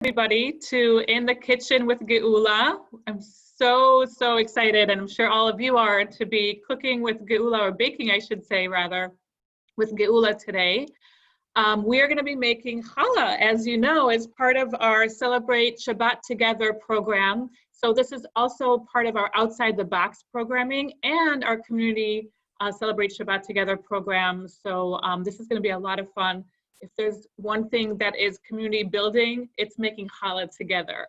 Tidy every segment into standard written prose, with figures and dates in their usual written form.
everybody to In the Kitchen with Geulah. I'm so excited, and I'm sure all of you are, to be cooking with Geulah, or baking, I should say, rather, with Geulah today. We are going to be making challah, as you know, as part of our Celebrate Shabbat Together program. So this is also part of our Outside the Box programming and our community Celebrate Shabbat Together program. So this is going to be a lot of fun. If there's one thing that is community building, it's making challah together.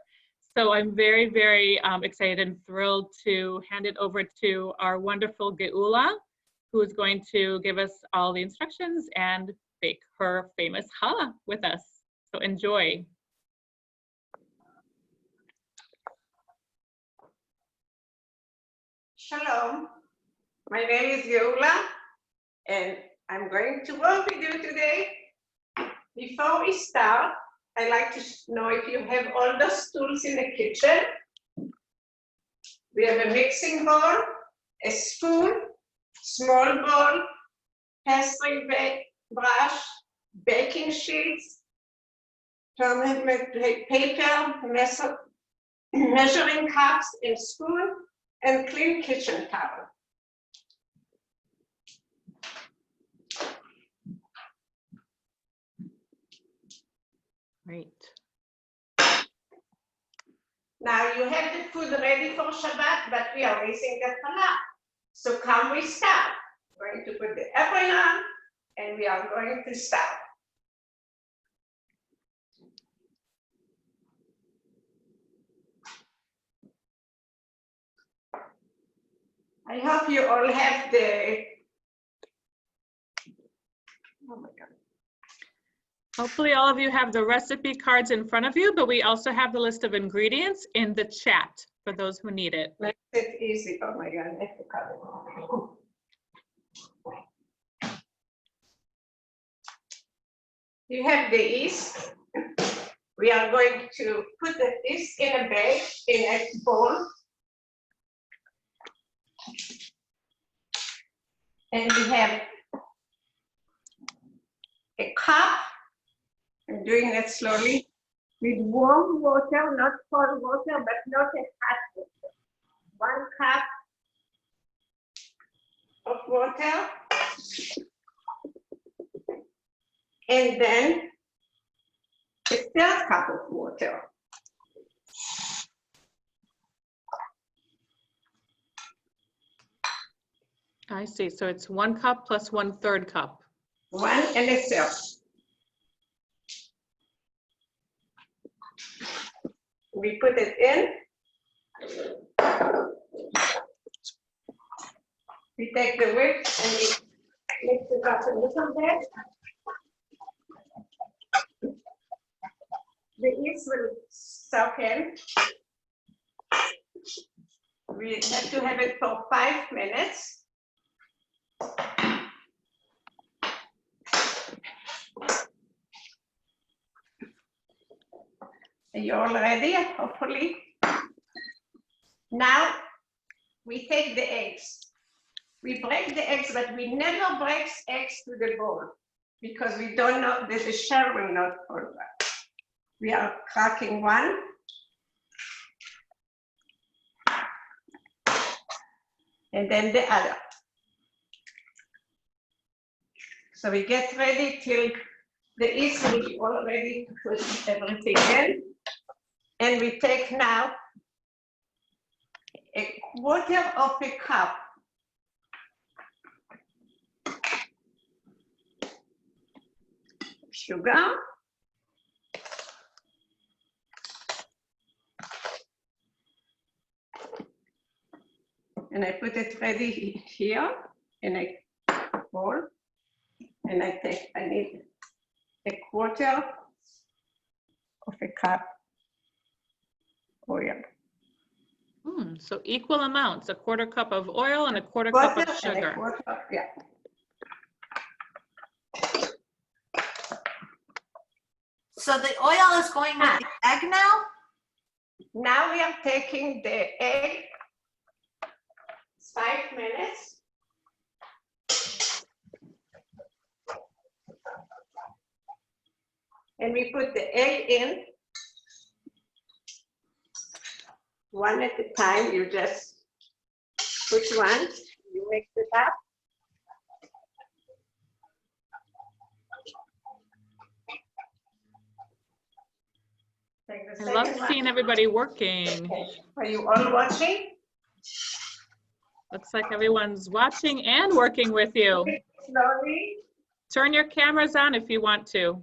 So I'm very excited and thrilled to hand it over to our wonderful Geulah, who is going to give us all the instructions and bake her famous challah with us. So enjoy. Shalom, my name is Geulah, and I'm going to work with you today. Before we start, I'd like to know if you have all those tools in the kitchen. We have a mixing bowl, a spoon, small bowl, pastry brush, baking sheets, paper, measuring cups and spoon, and clean kitchen towel. Great. Now you have the food ready for Shabbat, but we are missing the challah. So come we start. We're going to put the apron on, and we are going to start. I hope you all have the, oh my God. Hopefully all of you have the recipe cards in front of you, but we also have the list of ingredients in the chat for those who need it. Makes it easy. Oh my God, I have to cut it. You have the yeast. We are going to put the yeast in a bag, in a bowl. And we have a cup. I'm doing that slowly, with warm water, not cold water, but not a hot water. 1 cup of water, and then a 3rd cup of water. I see, so it's 1 cup plus 1/3 cup. 1 and a 1/3. We put it in. We take the whip and we mix it up a little bit. The yeast will soak in. We have to have it for 5 minutes. Are you all ready, hopefully? Now, we take the eggs. We break the eggs, but we never break eggs to the bowl because we don't know that the shell will not fall back. We are cracking 1. And then the other. So we get ready till the yeast will be all ready to put everything in. And we take now 1/4 of a cup sugar. And I put it ready here in a bowl. And I need 1/4 of a cup oil. So equal amounts, 1/4 cup of oil and 1/4 cup of sugar. Yeah. So the oil is going with the egg now? Now we are taking the egg. It's 5 minutes. And we put the egg in. one at a time. You just put one, you mix it up. Take the I love second one. seeing everybody working. Are you all watching? Looks like everyone's watching and working with you. Slowly. Turn your cameras on if you want to.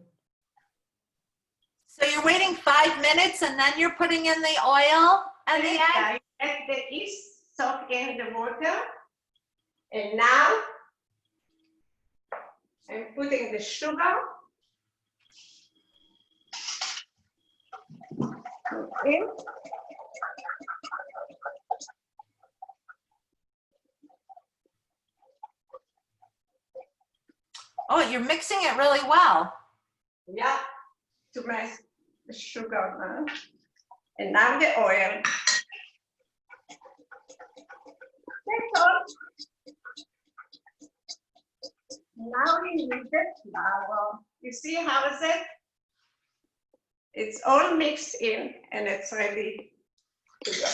So you're waiting 5 minutes and then you're putting in the oil and the egg? Let the yeast soak in the water. And now I'm putting the sugar. In. Oh, you're mixing it really well. Yeah, to mix the sugar. And now the oil. That's all. Now we need the flour. You see how is it? It's all mixed in and it's ready to go.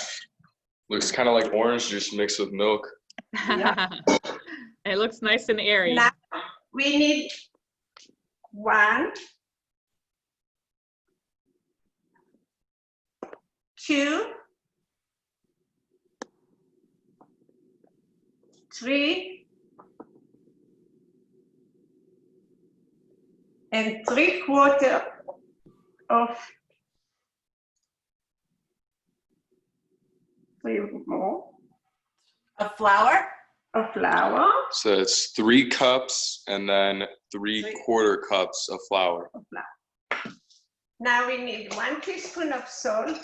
Looks kind of like orange juice mixed with milk. Yeah. It looks nice and airy. Now we need 1, 2, 3, and 3/4 of 3 more Of flour? of flour. So it's 3 cups and then 3/4 cups of flour. Now we need 1 teaspoon of salt.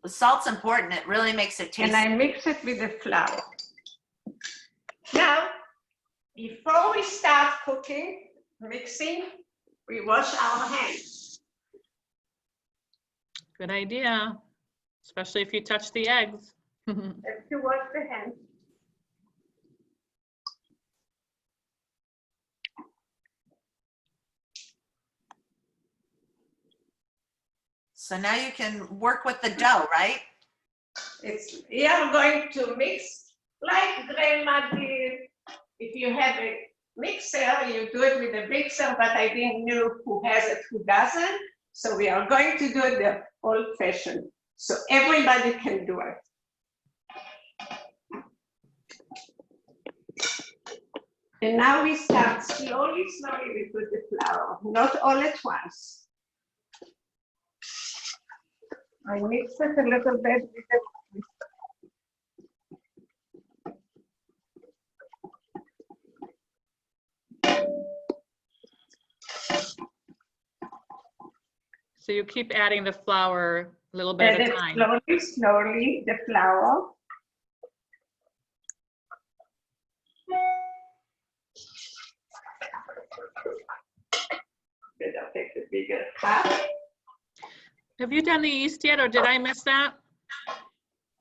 The salt's important. It really makes it And tasty. I mix it with the flour. Now, before we start cooking, mixing, we wash our hands. Good idea, especially if you touch the eggs. Have to wash the hands. So now you can work with the dough, right? We are going to mix like grandma did. If you have a mixer, you do it with a mixer, but I didn't know who has it, who doesn't. So we are going to do it the old-fashioned. So everybody can do it. And now we start slowly, we put the flour, not all at once. I mix it a little bit with the So you keep adding the flour a little bit at a time. Slowly, the flour. Better take the bigger cup. Have you done the yeast yet, or did I miss that?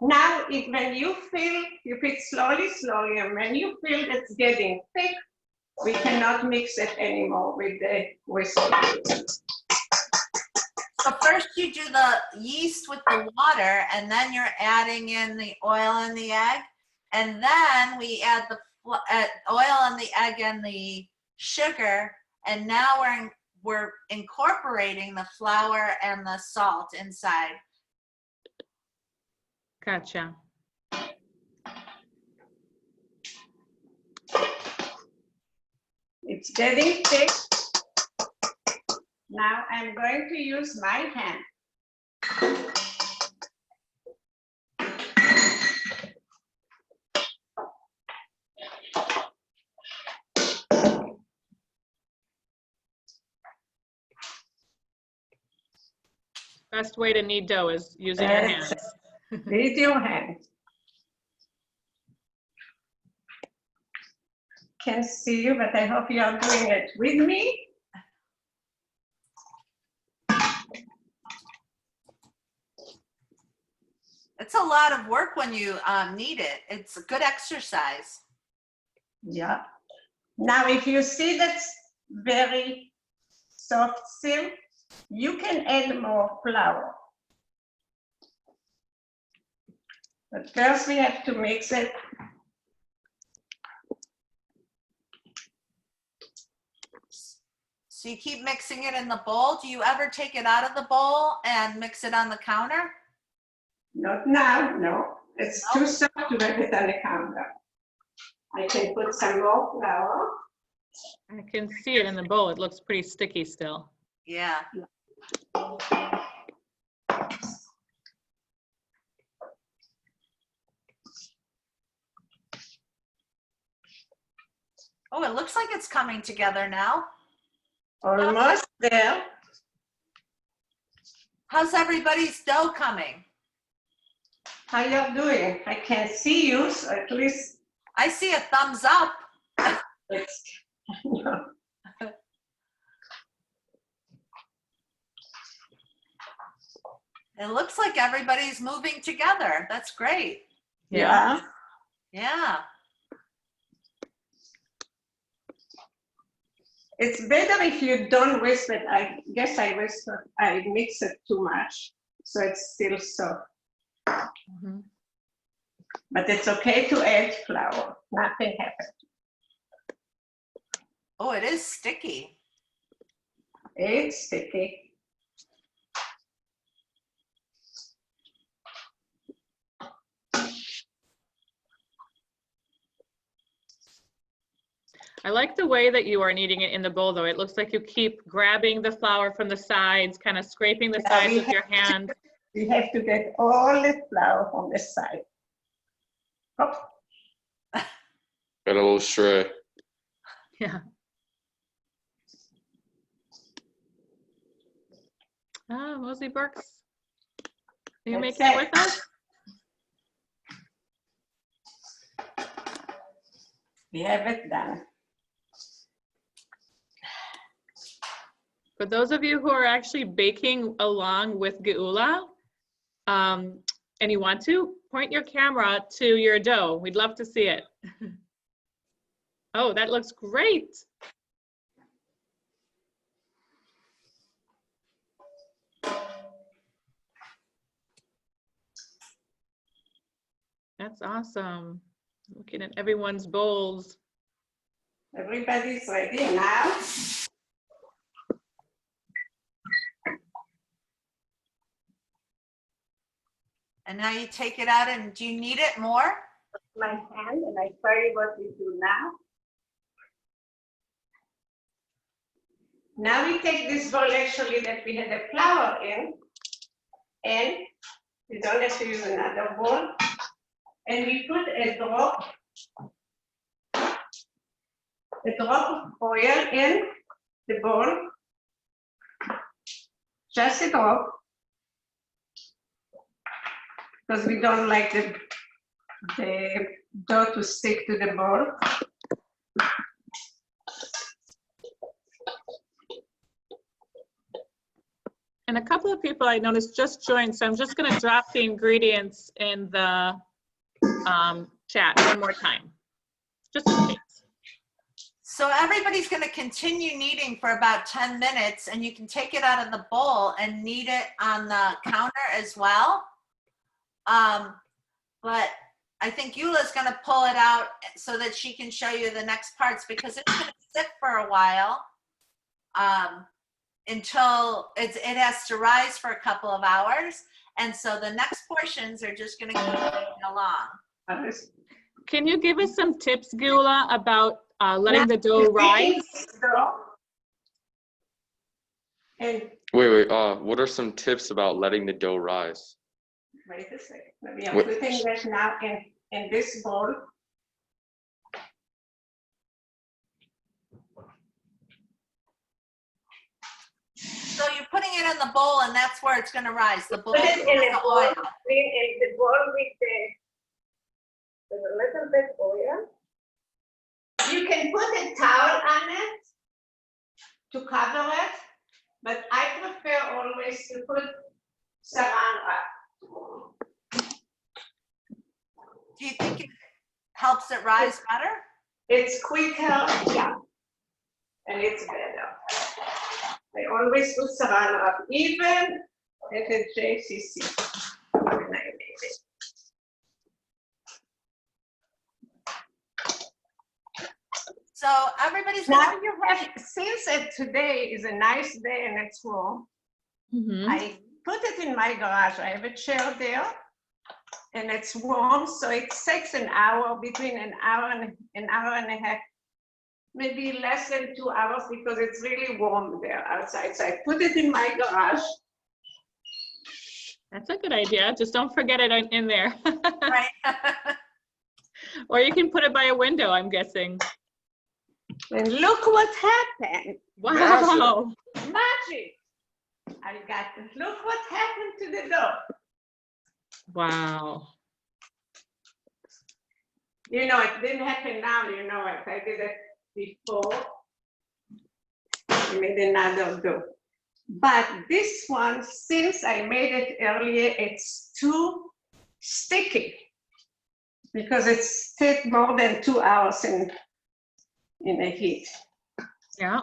Now, when you feel, you put slowly, and when you feel it's getting thick, we cannot mix it anymore with the whisk. So first you do the yeast with the water, and then you're adding in the oil and the egg, and then we add the oil and the egg and the sugar, and now we're incorporating the flour and the salt inside. Gotcha. It's getting thick. Now I'm going to use my hand. Best way to knead dough is using your hands. With your hand. Can't see you, but I hope you are doing it with me. It's a lot of work when you knead it. It's a good exercise. Yeah. Now, if you see that's very soft still, you can add more flour. But first we have to mix it. So you keep mixing it in the bowl. Do you ever take it out of the bowl and mix it on the counter? Not now, no. It's too soft to have it on the counter. I can put some more flour. I can see it in the bowl. It looks pretty sticky still. Yeah. Oh, it looks like it's coming together now. Almost there. How's everybody's dough coming? How you're doing? I can't see you, so at least I see a thumbs up. it's. It looks like everybody's moving together. That's great. Yeah. Yeah. It's better if you don't whisk it. I guess I mix it too much, so it's still soft. Mhm. But it's okay to add flour. Nothing happens. Oh, it is sticky. It's sticky. I like the way that you are kneading it in the bowl, though. It looks like you keep grabbing the flour from the sides, kind of scraping the Yeah, sides we with your hand. You have to get all the flour on the side. Hop. Got a little stray. Yeah. Ah, Mosey Burks, are you That's making it it. with us? We have it done. For those of you who are actually baking along with Geulah, and you want to, point your camera to your dough. We'd love to see it. Oh, that looks great. That's awesome. Looking at everyone's bowls. Everybody's ready now. And now you take it out, and do you need it more? My hand, and I show you what we do now. Now we take this bowl actually that we had the flour in, and we don't have to use another bowl, and we put a drop of oil in the bowl, just a drop, because we don't like the dough to stick to the bowl. And a couple of people I noticed just joined, so I'm just going to drop the ingredients in the chat one more time, just in case. So everybody's going to continue kneading for about 10 minutes, and you can take it out of the bowl and knead it on the counter as well. But I think Geulah's going to pull it out so that she can show you the next parts, because it's going to sit for a while until it has to rise for a couple of hours. And so the next portions are just going to keep moving along. Can you give us some tips, Geulah, about letting the dough rise? And Wait. What are some tips about letting the dough rise? wait a second. We are putting this now in this bowl. So you're putting it in the bowl, and that's where it's going to rise. The bowl Put with it in the a bowl, oil. in the bowl with a little bit oil. You can put a towel on it to cover it, but I prefer always to put saran wrap. Do you think it helps it rise better? It's quicker, yeah, and it's better. I always do saran wrap, even at the JCC when I made it. So everybody's Now gonna, you have, since today is a nice day and it's warm, Mhm. I put it in my garage. I have a chair there and it's warm, so it takes an hour, between an hour and a half, maybe less than 2 hours because it's really warm there outside. So I put it in my garage. That's a good idea. Just don't forget it in there. right? Or you can put it by a window, I'm guessing. And look what happened. Wow. Magic. Look what happened to the dough. Wow. You know, it didn't happen now, you know it. I did it before. I made another dough. But this one, since I made it earlier, it's too sticky because it's stayed more than 2 hours in the heat. Yeah.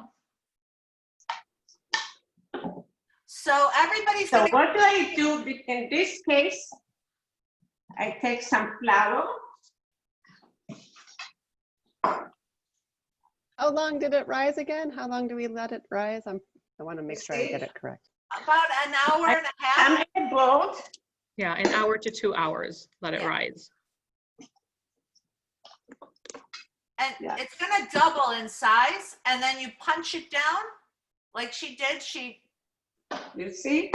So everybody's So gonna, what do I do in this case? I take some flour. How long did it rise again? How long do we let it rise? I want to make sure I get it correct. about an hour and a half. I'm bold. Yeah, an hour to 2 hours, let it Yeah. rise. And Yeah. it's gonna double in size, and then you punch it down like she did. She You see?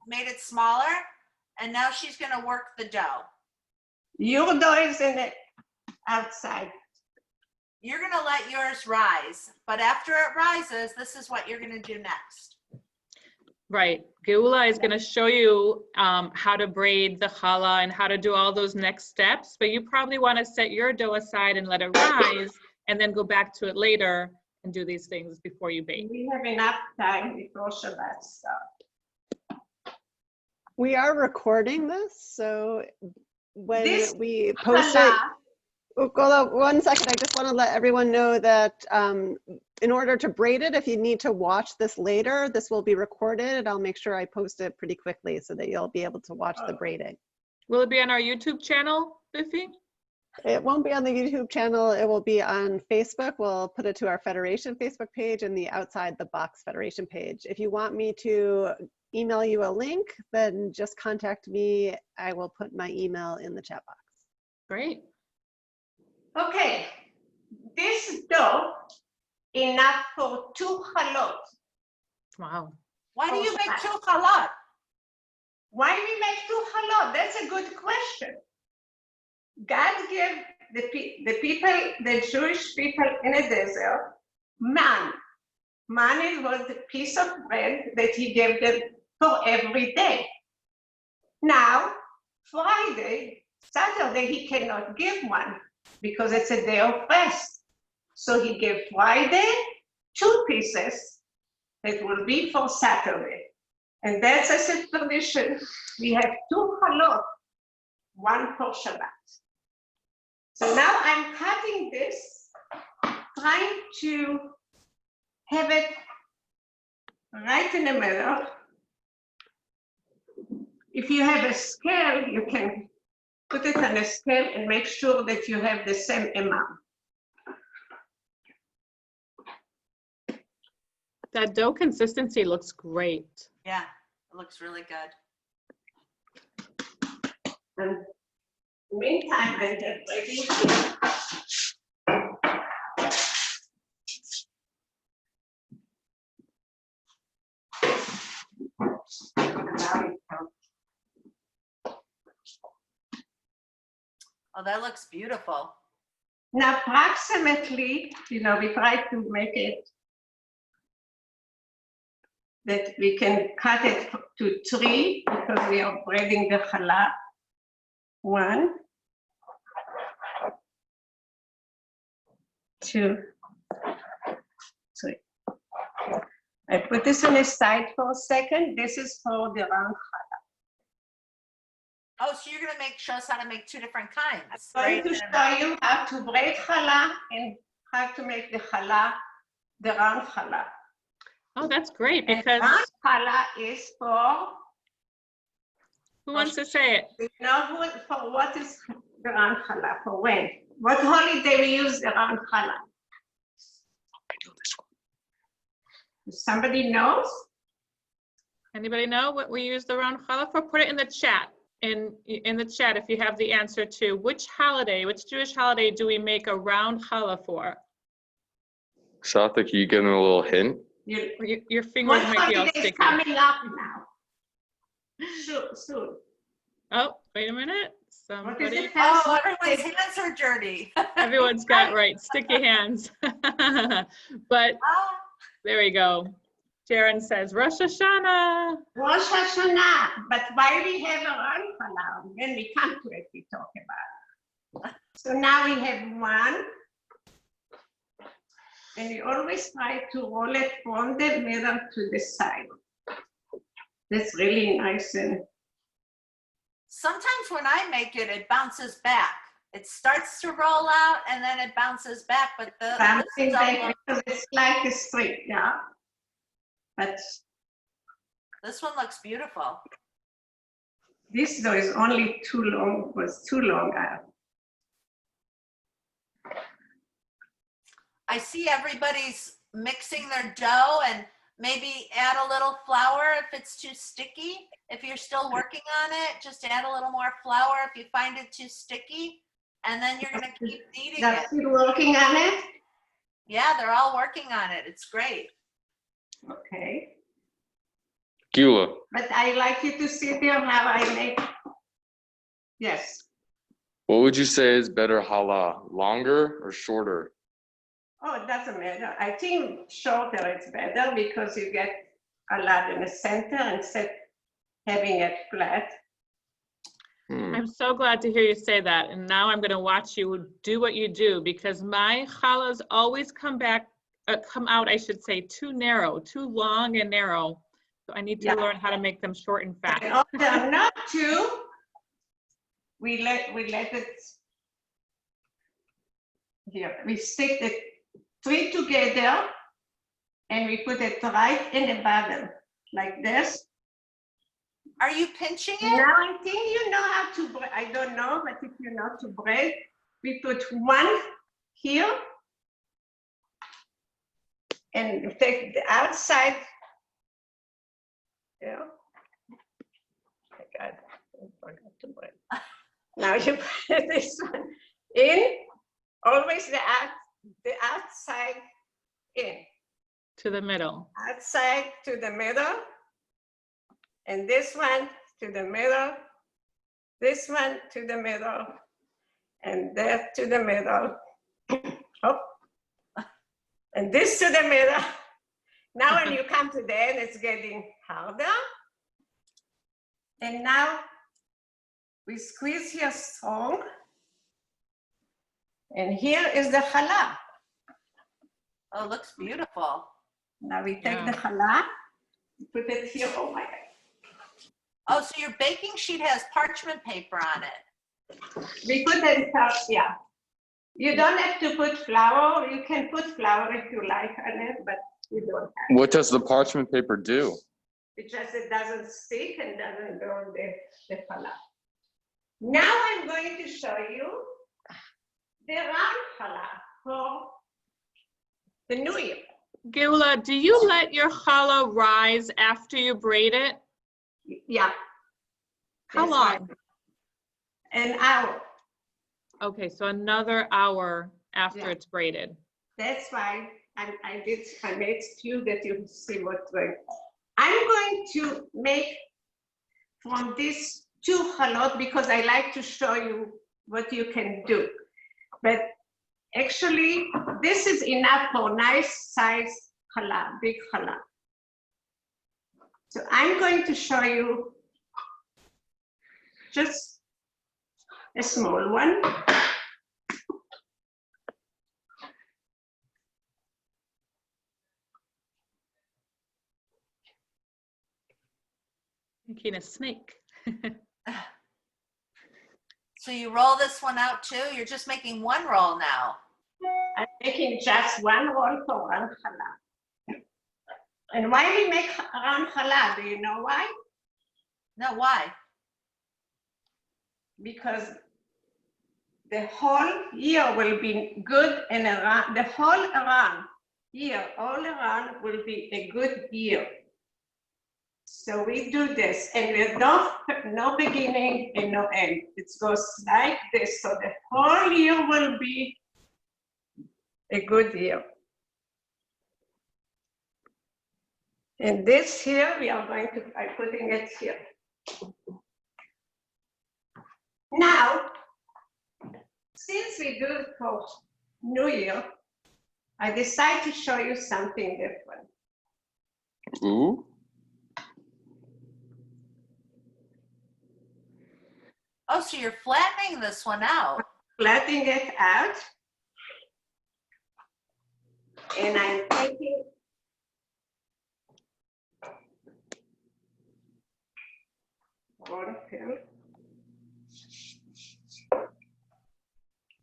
made it smaller, and now she's gonna work the dough. Your dough is in it outside. You're gonna let yours rise, but after it rises, this is what you're gonna do next. Right. Geulah is going to show you how to braid the challah and how to do all those next steps, but you probably want to set your dough aside and let it rise and then go back to it later and do these things before you bake. We have enough time before Shabbat starts. We are recording this, so when This we post it, Challah, oh, Geulah, 1 second. I just want to let everyone know that in order to braid it, if you need to watch this later, this will be recorded. I'll make sure I post it pretty quickly so that you'll be able to watch the braiding. Will it be on our YouTube channel, Biffy? It won't be on the YouTube channel. It will be on Facebook. We'll put it to our Federation Facebook page and the Outside the Box Federation page. If you want me to email you a link, then just contact me. I will put my email in the chat box. Great. okay, this dough enough for 2 chalot. Wow. Why do you make Shabbat. 2 challah? Why do we make 2 chalot? That's a good question. God gave the people, the Jewish people in the desert, man. Man was the piece of bread that he gave them for every day. Now, Friday, Saturday, he cannot give one because it's a day of rest. So he gave Friday 2 pieces that will be for Saturday. And that's as a tradition. We have 2 chalot, 1 for Shabbat. So now I'm cutting this, trying to have it right in the middle. If you have a scale, you can put it on a scale and make sure that you have the same amount. That dough consistency looks great. Yeah, it looks really good. And meantime, I get ready here. Oh, that looks beautiful. Now, approximately, you know, we try to make it that we can cut it to 3 because we are braiding the challah. 1, 2, 3. I put this on the side for a second. This is for the round challah. Oh, so you're gonna show us how to make 2 different kinds. I'm going to show you how to braid challah and how to make the challah, the round challah. Oh, that's great And because round challah is for, who wants to say it? you know, for what is the round challah, for when? What holiday we use the round challah? Somebody knows? Anybody know what we use the round challah for? Put it in the chat. In the chat if you have the answer to which Jewish holiday do we make a round challah for? Shata, can you give me a little hint? Your fingers What might be all holiday is sticky. coming up now? Soon. Oh, wait a minute. What is Somebody, it? Oh, everyone's hands are dirty. everyone's got right, sticky hands. But Ah, there we go. Sharon says Rosh Hashanah. Rosh Hashanah, but why we have a round challah? When we come to it, we talk about it. So now we have one, and we always try to roll it from the middle to the side. That's really nice. And sometimes when I make it, it bounces back. It starts to roll out and then it bounces back, but bouncing back because it's like a straight, yeah. But this one looks beautiful. this though is only too long, was too long. I see everybody's mixing their dough and maybe add a little flour if it's too sticky. If you're still working on it, just add a little more flour if you find it too sticky. And then you're gonna keep kneading They're it. still working on it? Yeah, they're all working on it. It's great. Okay. Geulah, But I like you to see there how I make. Yes. what would you say is better challah, longer or shorter? Oh, it doesn't matter. I think shorter is better because you get a lot in the center instead of having it flat. I'm so glad to hear you say that. And now I'm going to watch you do what you do because my challahs always come out, I should say, too narrow, too long and narrow. So I need to learn how to make them short and fat. In order not to, we let it here. We stick the three together and we put it right in the bottom like this. Are you pinching it? Now I think you know how to break. I don't know, but if you know to break, we put one here and take the outside. Yeah. I forgot to break. Now you put this one in, always the outside in. To the middle. Outside to the middle. And this one to the middle, this one to the middle, and that to the middle. Oh. And this to the middle. Now when you come to the end, it's getting harder. And now we squeeze here strong. And here is the challah. Oh, it looks beautiful. Now we take the challah, put it here. Oh my God. Oh, so your baking sheet has parchment paper on it. We put it first, yeah. You don't have to put flour. You can put flour if you like on it, but you don't have. What does the parchment paper do? It just it doesn't stick and doesn't go on the challah. Now I'm going to show you the round challah for the New Year. Geulah, do you let your challah rise after you braid it? Yeah. How That's long? right. An hour. Okay, so another hour after it's braided. That's why I made stew that you see what's going. I'm going to make from this 2 chalot because I like to show you what you can do. But actually, this is enough for nice size challah, big challah. So I'm going to show you just a small one. Making a snake. So you roll this one out too? You're just making one roll now. I'm making just one roll for one challah. And why we make round challah? Do you know why? No, why? Because the whole year will be good and around, the whole around year, all around will be a good year. So we do this, and we don't, no beginning and no end. It goes like this, so the whole year will be a good year. And this here, we are going to, I'm putting it here. Now, since we do it for New Year, I decided to show you something different. Ooh. Oh, so you're flattening this one out. Flattening it out. And I'm taking one pill.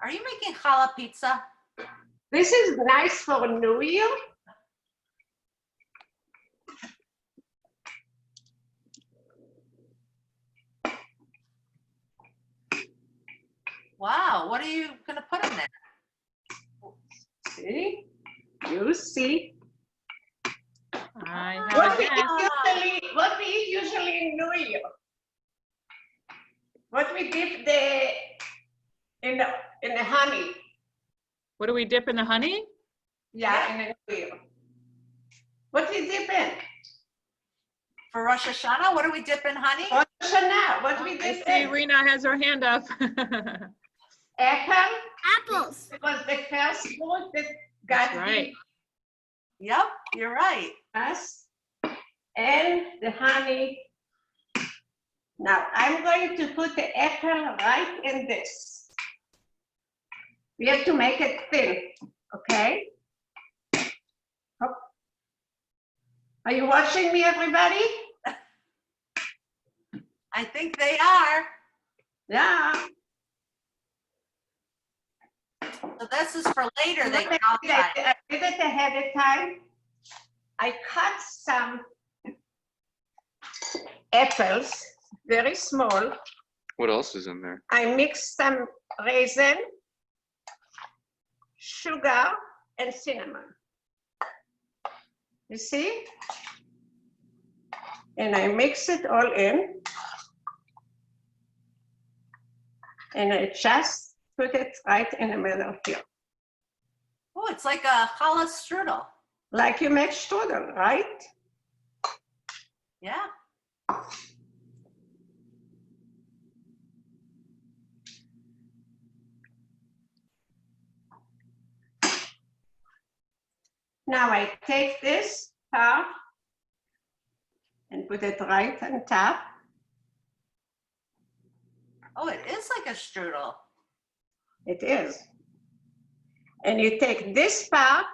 Are you making challah pizza? This is nice for New Year. Wow, what are you gonna put in there? See, you see. I have What a we guess. eat usually in New Year. What we dip in the honey. What do we dip in the honey? Yeah, in the New Year. What we dip in? For Rosh Hashanah, what do we dip in honey? Rosh Hashanah, what we I dip see in? Rena has her hand up. Apple. Apples. It was the first fruit that That's got right. Yep, you're right. us, and the honey. Now I'm going to put the apple right in this. We have to make it thin, okay? Hop. Are you watching me, everybody? I think they are. Yeah. So this is for later. They Look at count that. time. I did it ahead of time. I cut some apples, very small. What else is in there? I mixed some raisin, sugar, and cinnamon. You see? And I mix it all in. And I just put it right in the middle here. Oh, it's like a challah strudel. Like you make strudel, right? Yeah. Now I take this part and put it right on top. Oh, it is like a strudel. It is. And you take this part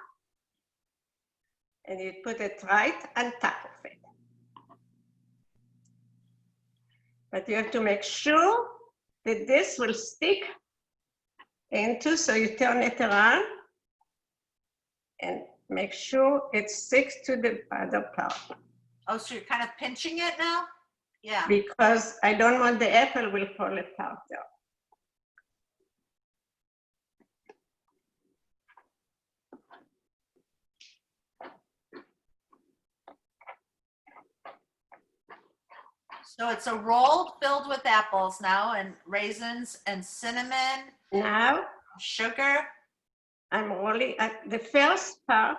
and you put it right on top of it. But you have to make sure that this will stick into, so you turn it around and make sure it sticks to the other part. Oh, so you're kind of pinching it now? Yeah. Because I don't want the apple will fall apart there. So it's a roll filled with apples now, and raisins and cinnamon, Now sugar. I'm rolling the first part.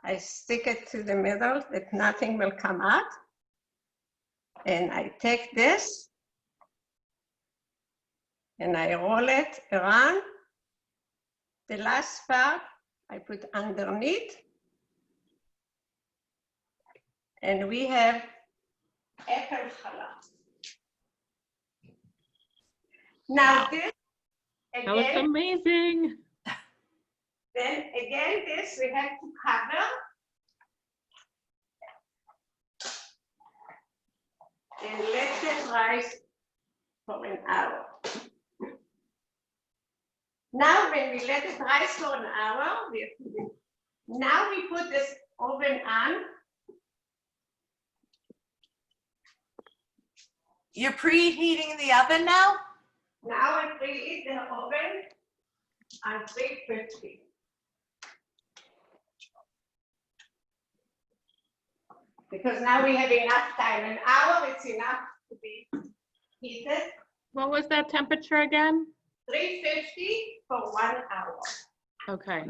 I stick it to the middle that nothing will come out. And I take this and I roll it around. The last part I put underneath. And we have apple challah. Now this, That looks again, amazing. then again this we have to cover. And let it rise for an hour. Now when we let it rise for an hour, now we put this oven on. You're preheating the oven now? Now I preheat the oven on 350. Because now we have enough time. An hour is enough to be heated. What was that temperature again? 350 for 1 hour. Okay.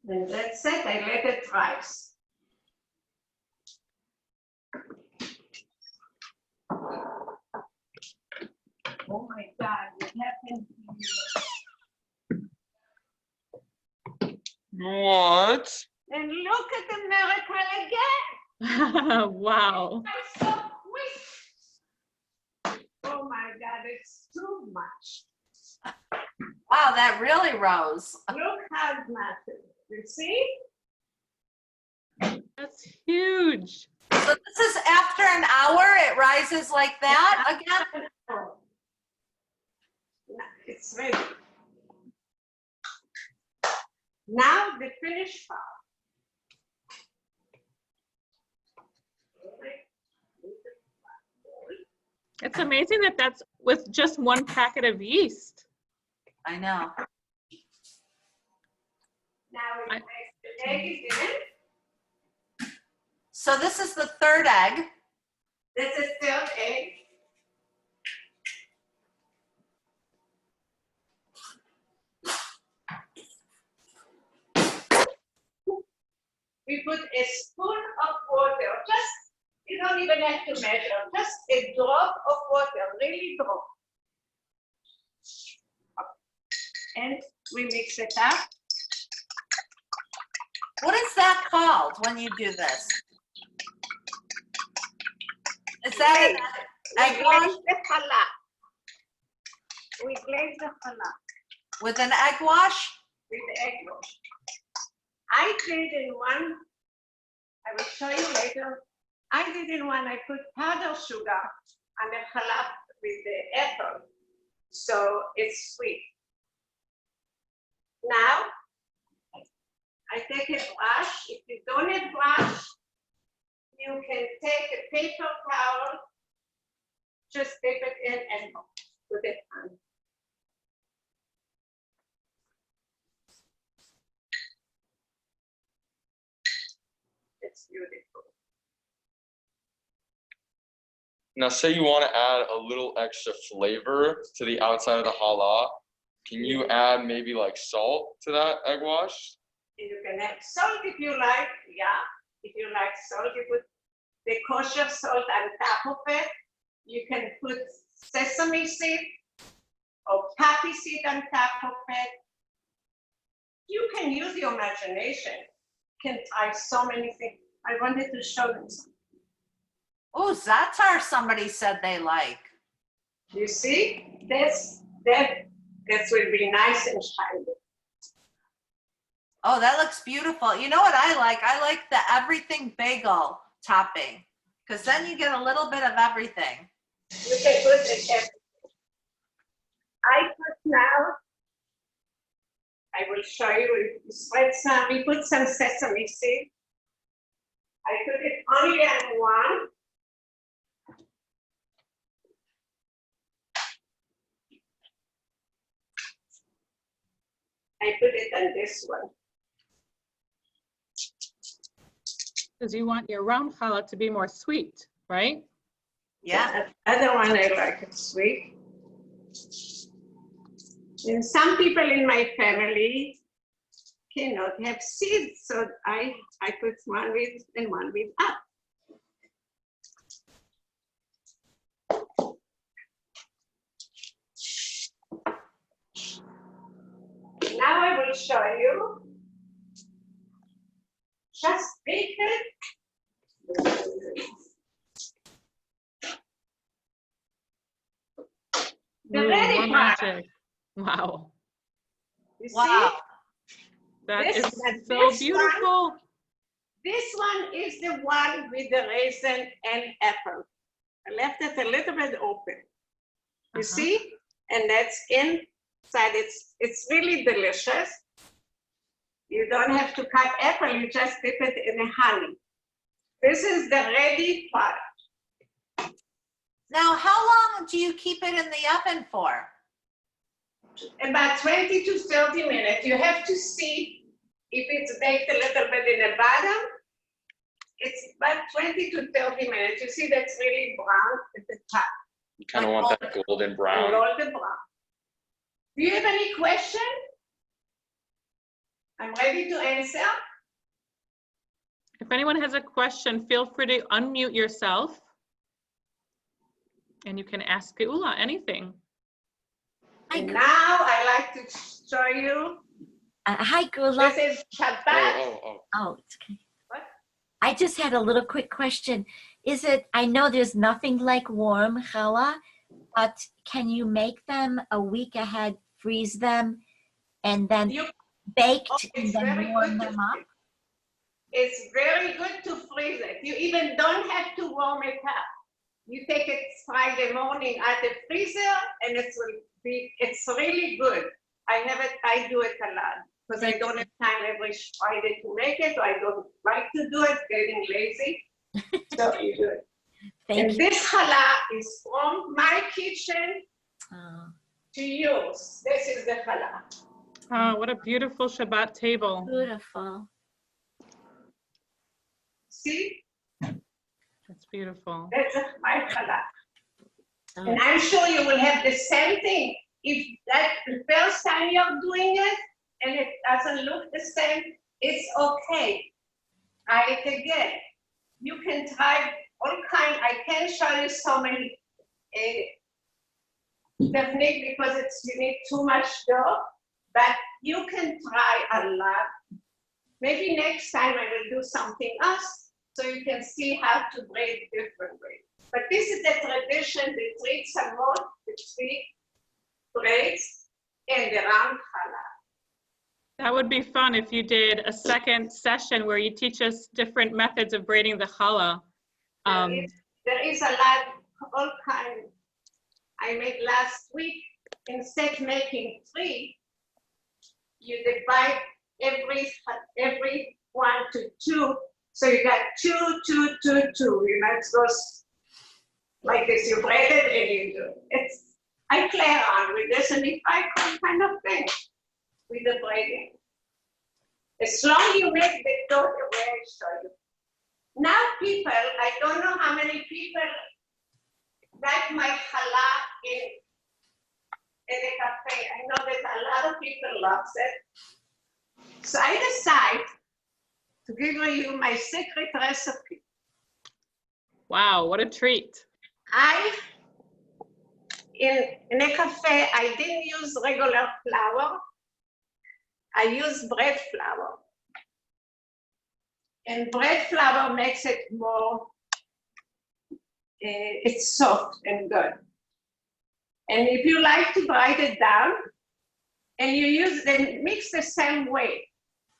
Then that's it, I let it rise. Oh my God, what happened here? What? And look at the miracle again. Wow. I'm so quick. Oh my God, it's too much. Wow, that really rose. Look how it matters. You see? That's huge. So this is after an hour, it rises like that again? Oh. It's ready. Now the finished part. It's amazing that that's with just 1 packet of yeast. I know. Now we place the egg in. So this is the third egg. This is third egg. We put a spoon of water, just, you don't even have to measure, just a drop of water, really drop. And we mix it up. What is that called when you do this? Is that an egg We wash glaze the challah. We glaze the challah with an egg wash? with the egg wash. I did in one, I will show you later. I did in one, I put powdered sugar and the challah with the apple. So it's sweet. Now, I take a brush. If you don't have brush, you can take a paper towel, just dip it in and put it on. It's beautiful. Now, say you want to add a little extra flavor to the outside of the challah. Can you add maybe like salt to that egg wash? You can add salt if you like, yeah. If you like salt, you put the kosher salt on top of it. You can put sesame seed or poppy seed on top of it. You can use your imagination. You can try so many things. I wanted to show them something. Oh, za'atar somebody said they like. You see, that will be nice and shiny. Oh, that looks beautiful. You know what I like? I like the everything bagel topping because then you get a little bit of everything. You can put it everything. I put now, I will show you, spread some, we put some sesame seed. I put it only on one. I put it on this one. Because you want your round challah to be more sweet, right? Yeah. The other one I like it sweet. And some people in my family cannot have seeds, so I put one with and one without. Now I will show you. Just bake it. The Ooh, ready more part. magic. Wow. You see? Wow. That is This so one- beautiful. This one is the one with the raisin and apple. I left it a little bit open. You Uh-huh. see? And that's inside. It's really delicious. You don't have to cut apple, you just dip it in the honey. This is the ready part. Now, how long do you keep it in the oven for? About 20 to 30 minutes. You have to see if it's baked a little bit in the bottom. It's about 20 to 30 minutes. You see that's really brown at the top. You kind of want that golden brown. Golden brown. Do you have any question? I'm ready to answer. If anyone has a question, feel free to unmute yourself. And you can ask Geulah anything. And now I like to show you. Hi, Geulah. This is Shabbat. Oh, it's okay. What? I just had a little quick question. I know there's nothing like warm challah, but can you make them a week ahead, freeze them, and then baked and then warm them up? It's very good to freeze it. You even don't have to warm it up. You take it Friday morning at the freezer, and it's really good. I do it a lot because I don't have time every Friday to make it, or I don't like to do it, getting lazy. So you do it. Thank And you. this challah is from my kitchen to yours. This is the challah. Oh, what a beautiful Shabbat table. Beautiful. See, That's beautiful. that's my challah. Oh, And I'm sure you will have the same thing. If that's the first time you're doing it and it doesn't look the same, it's okay. Try it again. You can try all kind. I can't show you so many techniques because you need too much dough, but you can try a lot. Maybe next time I will do something else so you can see how to braid different ways. But this is the tradition, the three tzamot, the three braids, and the round challah. That would be fun if you did a second session where you teach us different methods of braiding the challah. There is a lot, all kind. I made last week, instead of making 3, you divide every 1 to 2. So you got 2, 2, 2, 2. You know, it goes like this. You braid it and you do it. I play around with this and if I kind of thing with the braiding. As long as you make the dough the way I show you. Now people, I don't know how many people like my challah in a cafe. I know that a lot of people loves it. So I decide to give you my secret recipe. Wow, what a treat. In a cafe, I didn't use regular flour. I use bread flour. And bread flour makes it more, it's soft and good. And if you like to grind it down, and then mix the same way.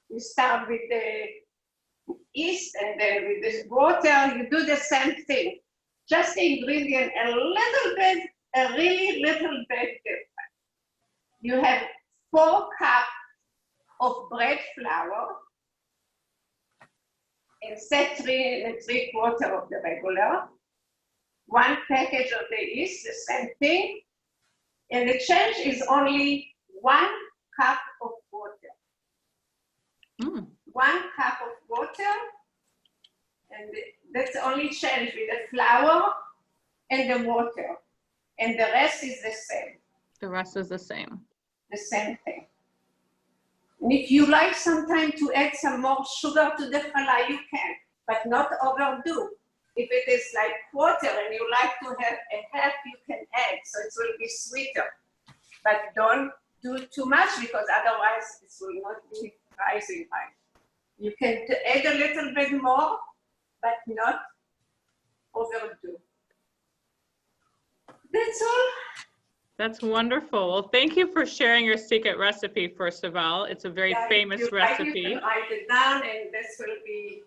You start with the yeast and then with the water, you do the same thing. Just the ingredient a little bit, a really little bit different. You have 4 cups of bread flour, instead 3 3/4 of the regular, 1 package of the yeast, the same thing, and the change is only 1 cup of water. 1 cup of water, and that's the only change with the flour and the water, and the rest is the same. The rest is the same. The same thing. And if you like sometime to add some more sugar to the challah, you can, but not overdo. If it is like 1/4 and you like to have a half, you can add, so it will be sweeter. But don't do too much because otherwise it will not be rising high. You can add a little bit more, but not overdo. That's all. That's wonderful. Well, thank you for sharing your secret recipe, first of all. It's a very famous You recipe. can write it down and this will be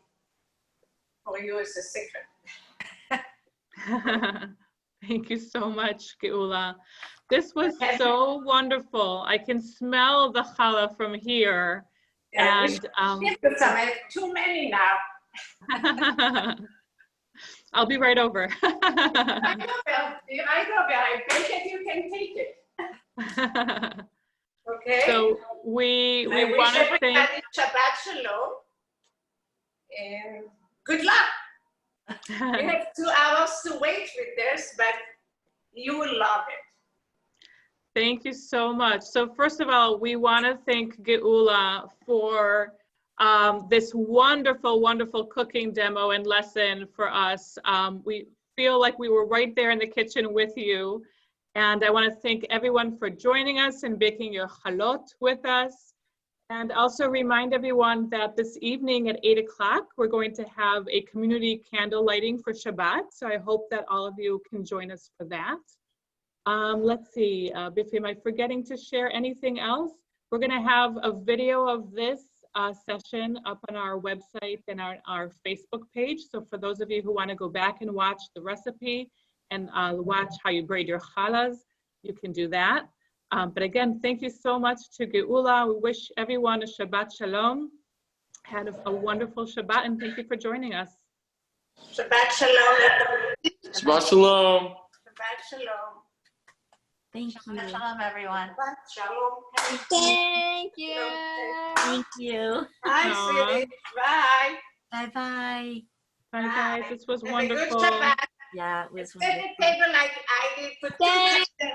for you as a secret. Thank you so much, Geulah. This was so wonderful. I can smell the challah from here. Yeah, we And should give some. I have too many now. I'll be right over. I bake it, you can take it. Okay? So we I wish want to thank. everybody Shabbat Shalom. And good luck. You have 2 hours to wait with this, but you will love it. Thank you so much. So first of all, we want to thank Geulah for this wonderful, wonderful cooking demo and lesson for us. We feel like we were right there in the kitchen with you. And I want to thank everyone for joining us and baking your chalot with us. And also remind everyone that this evening at 8 o'clock, we're going to have a community candle lighting for Shabbat. So I hope that all of you can join us for that. Let's see, Biffy, am I forgetting to share anything else? We're going to have a video of this session up on our website and our Facebook page. So for those of you who want to go back and watch the recipe and watch how you braid your challahs, you can do that. But again, thank you so much to Geulah. We wish everyone a Shabbat Shalom. Had a wonderful Shabbat, and thank you for joining us. Shabbat Shalom. Shabbat Shalom. Shabbat Shalom. Thank you. Shabbat Shalom, everyone. Shabbat Shalom. Thank you. Thank you. Bye, sweetie. Bye. Bye-bye. Bye, guys. This was Have a good wonderful. Shabbat. Yeah, it was Set the wonderful. table like I did for 2 Thank days.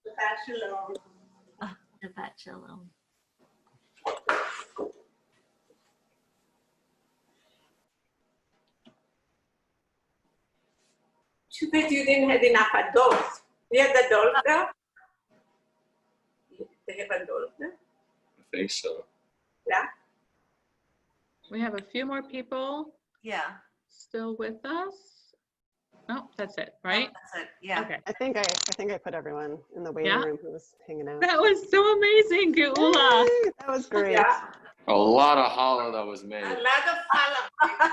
Shabbat Shalom. Oh, Shabbat Shalom. Too bad you didn't have enough adults. You have the adult there? They have adults there? I think so. Yeah. We have a few more people Yeah. still with us. Oh, that's it, right? That's it. Yeah. Okay. I think I put everyone in the waiting Yeah? room who was hanging out. That was so amazing, Geulah. Yay, that was great. Yeah. A lot of challah that was made. A lot of challah.